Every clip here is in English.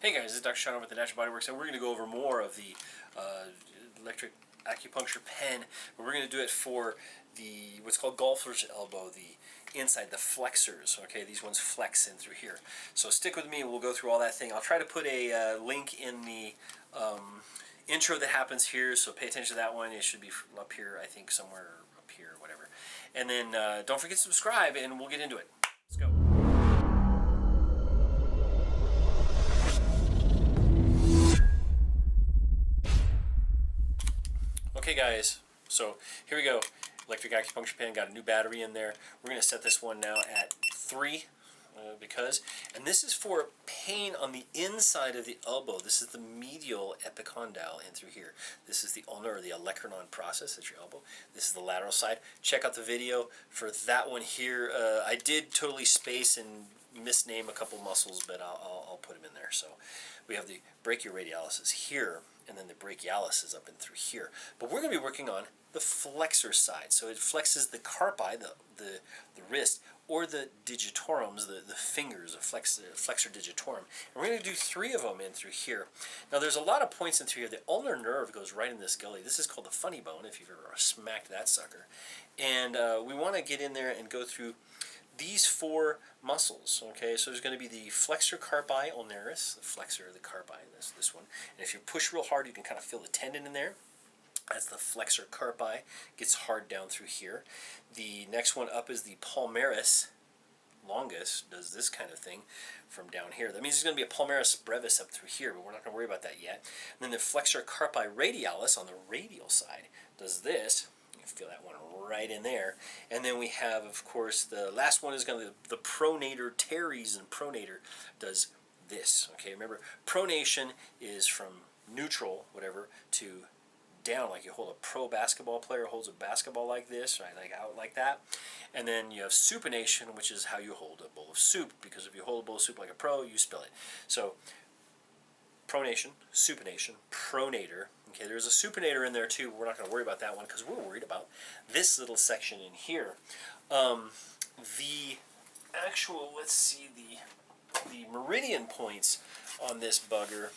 Hey guys, this is Dr. Sean with the Natural Body Works, and we're going to go over more of the electric acupuncture pen, but we're going to do it for the what's called golfer's elbow, the inside, the flexors. Okay, these ones flex in through here. So stick with me, and we'll go through all that thing. I'll try to put a link in the intro that happens here, so pay attention to that one. It should be up here, I think, somewhere up here, whatever. And then don't forget to subscribe, and we'll get into it. Let's go. Okay guys, so here we go. Electric acupuncture pen, got a new battery in there. We're going to set this one now at 3 and this is for pain on the inside of the elbow. This is the medial epicondyle in through here. This is the ulnar or the olecranon process at your elbow. This is the lateral side. Check out the video for that one here. I did totally space and misname a couple muscles, but I'll put them in there. So we have the brachioradialis here, and then the brachialis is up and through here. But we're going to be working on the flexor side. So it flexes the carpi, the wrist, or the digitorums, the fingers, the flexor digitorum. And we're going to do 3 of them in through here. Now there's a lot of points in through here. The ulnar nerve goes right in this gully. This is called the funny bone, if you've ever smacked that sucker. And we want to get in there and go through these 4 muscles. Okay, so there's going to be the flexor carpi ulnaris, the flexor of the carpi, this one. And if you push real hard, you can kind of feel the tendon in there. That's the flexor carpi, gets hard down through here. The next one up is the palmaris longus, does this kind of thing from down here. That means there's going to be a palmaris brevis up through here, but we're not going to worry about that yet. And then the flexor carpi radialis on the radial side does this. You can feel that one right in there. And then we have, of course, the last one is going to be the pronator teres, and pronator does this. Okay, remember, pronation is from neutral, whatever, to down, like you hold a pro basketball player holds a basketball like this, right, like out like that. And then you have supination, which is how you hold a bowl of soup, because if you hold a bowl of soup like a pro, you spill it. So pronation, supination, pronator. Okay, there's a supinator in there too, but we're not going to worry about that one because we're worried about this little section in here. The actual, let's see, the meridian points on this bugger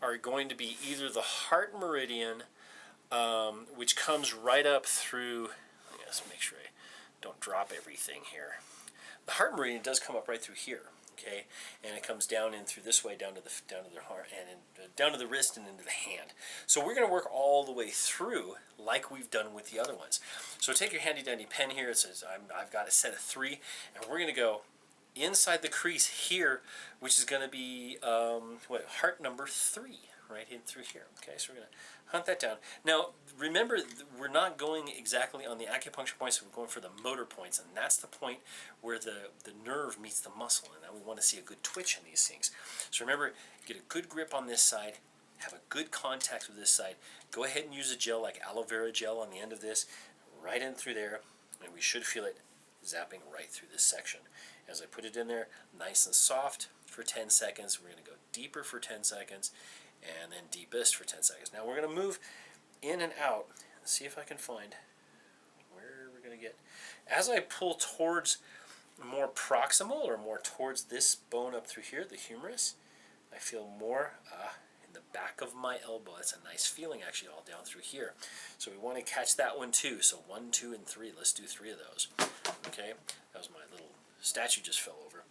are going to be either the heart meridian, which comes right up through, let's make sure I don't drop everything here. The heart meridian does come up right through here, okay, and it comes down in through this way down to the heart and down to the wrist and into the hand. So we're going to work all the way through like we've done with the other ones. So take your handy dandy pen here. It says I've got a set of 3, and we're going to go inside the crease here, which is going to be heart number 3, right in through here. Okay, so we're going to hunt that down. Now, remember, we're not going exactly on the acupuncture points, we're going for the motor points, and that's the point where the nerve meets the muscle, and now we want to see a good twitch in these things. So remember, get a good grip on this side, have a good contact with this side. Go ahead and use a gel like aloe vera gel on the end of this, right in through there, and we should feel it zapping right through this section. As I put it in there, nice and soft for 10 seconds. We're going to go deeper for 10 seconds, and then deepest for 10 seconds. Now we're going to move in and out. Let's see if I can find where we're going to get. As I pull towards more proximal, or more towards this bone up through here, the humerus, I feel more in the back of my elbow. That's a nice feeling, actually, all down through here. So we want to catch that one too. So 1, 2, and 3. Let's do 3 of those. Okay, that was my little statue just fell over.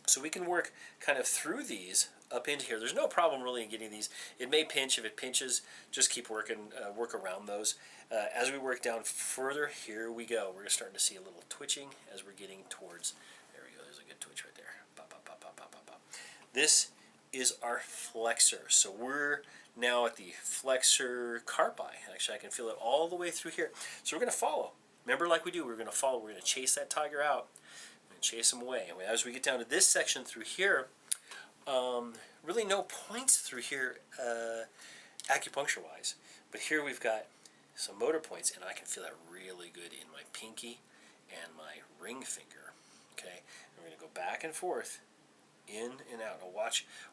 So we can work kind of through these up into here. There's no problem really in getting these. It may pinch. If it pinches, just keep working, work around those. As we work down further, here we go. We're starting to see a little twitching as we're getting towards, there we go, there's a good twitch right there. Pop, pop, pop, pop, pop, pop, pop. This is our flexor. So we're now at the flexor carpi. Actually, I can feel it all the way through here. So we're going to follow. Remember, like we do, we're going to follow. We're going to chase that tiger out. We're going to chase him away. And as we get down to this section through here, really no points through here acupuncture-wise. But here we've got some motor points, and I can feel that really good in my pinky and my ring finger. Okay, and we're going to go back and forth, in and out. Now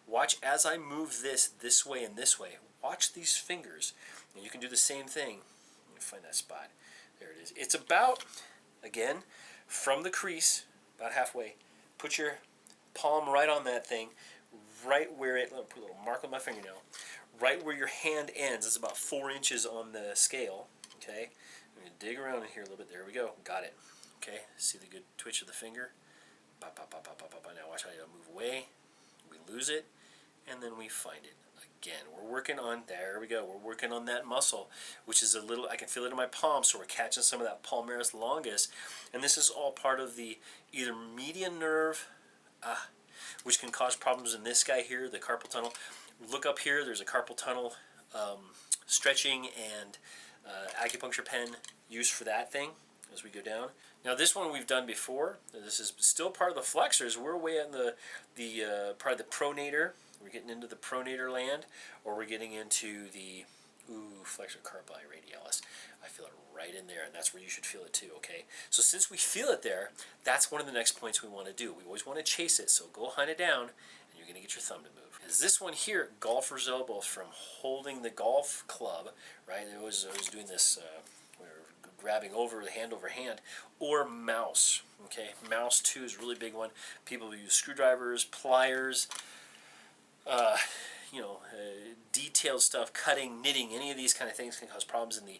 watch as I move this way and this way. Watch these fingers, and you can do the same thing. Let me find that spot. There it is. It's about, again, from the crease, about halfway. Put your palm right on that thing. right where it, let me put a little mark on my fingernail, right where your hand ends. It's about 4 inches on the scale, okay? I'm going to dig around in here a little bit. There we go. Got it. Okay, see the good twitch of the finger? Bop, bop, bop, bop, bop, bop. Now watch how you move away. We lose it, and then we find it. Again, we're working on, there we go, we're working on that muscle, which is a little, I can feel it in my palm, so we're catching some of that palmaris longus, and this is all part of the either median nerve, which can cause problems in this guy here, the carpal tunnel. Look up here, there's a carpal tunnel stretching and acupuncture pen used for that thing as we go down. Now this one we've done before. This is still part of the flexors. We're way in the part of the pronator. We're getting into the pronator land, or we're getting into the flexor carpi radialis. I feel it right in there, and that's where you should feel it too, okay? So since we feel it there, that's one of the next points we want to do. We always want to chase it, so go hunt it down, and you're going to get your thumb to move. Is this one here, golfer's elbow, from holding the golf club, right? I was doing this, grabbing over the hand over hand, or mouse, okay? Mouse too is a really big one. People use screwdrivers, pliers, detailed stuff, cutting, knitting, any of these kind of things can cause problems in the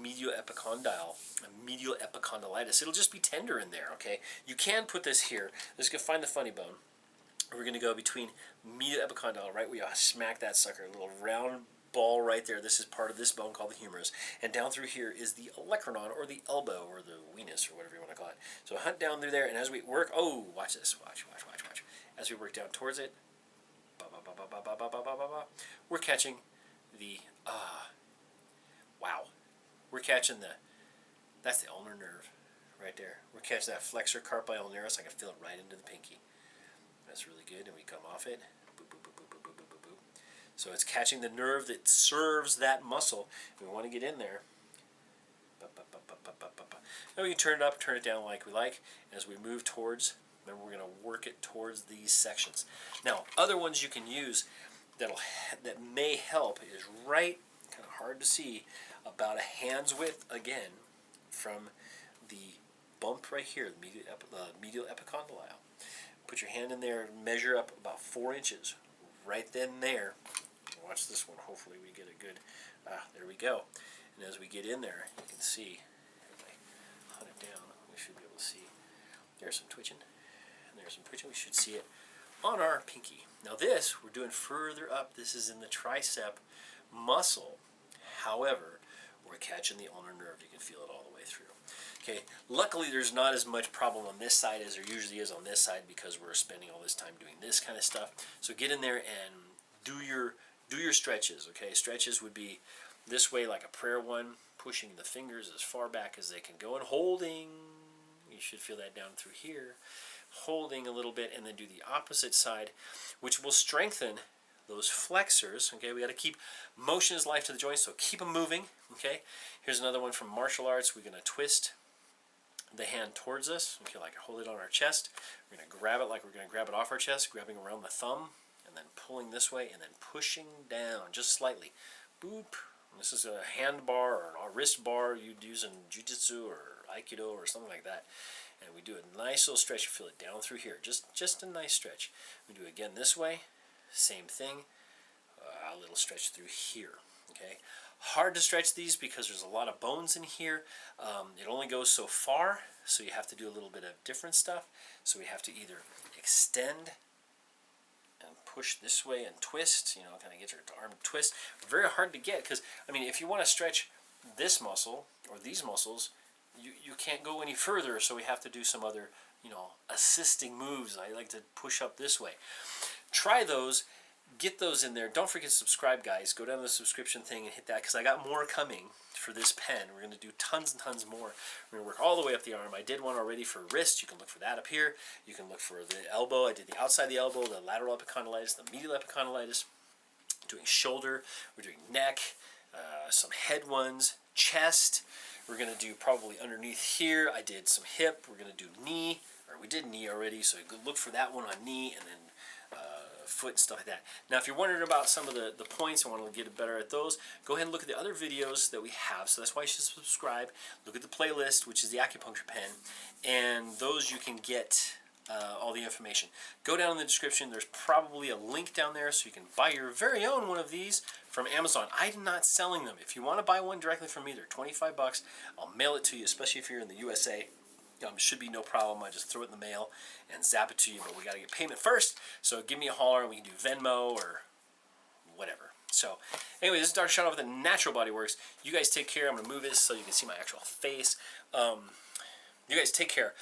medial epicondylitis. It'll just be tender in there, okay? You can put this here. Let's go find the funny bone. We're going to go between medial epicondyle, right where you smack that sucker, a little round ball right there. This is part of this bone called the humerus. And down through here is the olecranon, or the elbow, or the venus, or whatever you want to call it. So hunt down through there, and as we work, watch this, watch. As we work down towards it, we're catching the, we're catching that's the ulnar nerve right there. We're catching that flexor carpi ulnaris. I can feel it right into the pinky. That's really good, and we come off it. Boop, boop, boop, boop, boop, boop, boop, boop. So it's catching the nerve that serves that muscle. We want to get in there. Now we can turn it up, turn it down like we like. As we move towards, remember we're going to work it towards these sections. Now, other ones you can use that may help is right, kind of hard to see, about a hand's width, again, from the bump right here, the medial epicondyle. Put your hand in there, measure up about 4 inches, right then there. Watch this one, hopefully we get a good, there we go. And as we get in there, you can see, if I hunt it down, we should be able to see, there's some twitching, and there's some twitching, we should see it on our pinky. Now this, we're doing further up, this is in the tricep muscle. However, we're catching the ulnar nerve, you can feel it all the way through. Okay, luckily there's not as much problem on this side as there usually is on this side, because we're spending all this time doing this kind of stuff. So get in there and do your stretches, okay? Stretches would be this way, like a prayer one, pushing the fingers as far back as they can go and holding. You should feel that down through here. Holding a little bit, and then do the opposite side, which will strengthen those flexors. Okay, we got to keep motion is life to the joints, so keep them moving. Okay, here's another one from martial arts. We're going to twist the hand towards us. Okay, like hold it on our chest. We're going to grab it like we're going to grab it off our chest, grabbing around the thumb, and then pulling this way, and then pushing down just slightly. Boop. This is a hand bar or a wrist bar you'd use in jiu-jitsu or aikido or something like that. And we do a nice little stretch. You feel it down through here. Just a nice stretch. We do it again this way. Same thing. A little stretch through here. Okay. Hard to stretch these because there's a lot of bones in here. It only goes so far, so you have to do a little bit of different stuff. So we have to either extend and push this way and twist, kind of get your arm twist. Very hard to get because, if you want to stretch this muscle or these muscles, you can't go any further, so we have to do some other, assisting moves. I like to push up this way. Try those. Get those in there. Don't forget to subscribe, guys. Go down to the subscription thing and hit that, because I got more coming for this pen. We're going to do tons and tons more. We're going to work all the way up the arm. I did one already for wrist. You can look for that up here. You can look for the elbow. I did the outside of the elbow, the lateral epicondylitis, the medial epicondylitis. Doing shoulder. We're doing neck. Some head ones. Chest. We're going to do probably underneath here. I did some hip. We're going to do knee. Or we did knee already, so look for that one on knee, and then foot and stuff like that. Now, if you're wondering about some of the points and want to get better at those, go ahead and look at the other videos that we have. So that's why you should subscribe. Look at the playlist, which is the acupuncture pen, and those you can get all the information. Go down in the description. There's probably a link down there so you can buy your very own one of these from Amazon. I'm not selling them. If you want to buy one directly from me, they're 25 bucks. I'll mail it to you, especially if you're in the USA. Should be no problem. I just throw it in the mail and zap it to you, but we got to get payment first. So give me a holler and we can do Venmo or whatever. So anyway, this is Dr. Sean with the Natural Body Works. You guys take care. I'm going to move this so you can see my actual face. You guys take care.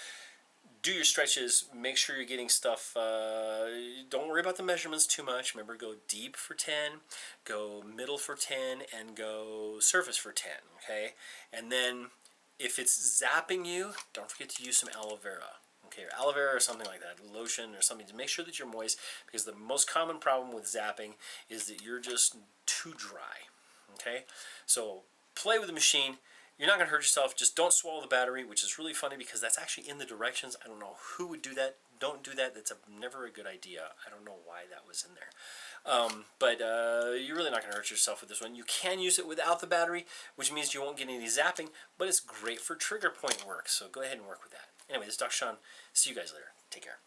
Do your stretches. Make sure you're getting stuff. Don't worry about the measurements too much. Remember, go deep for 10, go middle for 10, and go surface for 10. Okay? And then if it's zapping you, don't forget to use some aloe vera. Okay, or aloe vera or something like that, lotion or something to make sure that you're moist, because the most common problem with zapping is that you're just too dry. Okay? So play with the machine. You're not going to hurt yourself. Just don't swallow the battery, which is really funny because that's actually in the directions. I don't know who would do that. Don't do that. That's never a good idea. I don't know why that was in there. But you're really not going to hurt yourself with this one. You can use it without the battery, which means you won't get any zapping, but it's great for trigger point work. So go ahead and work with that. Anyway, this is Dr. Sean. See you guys later. Take care.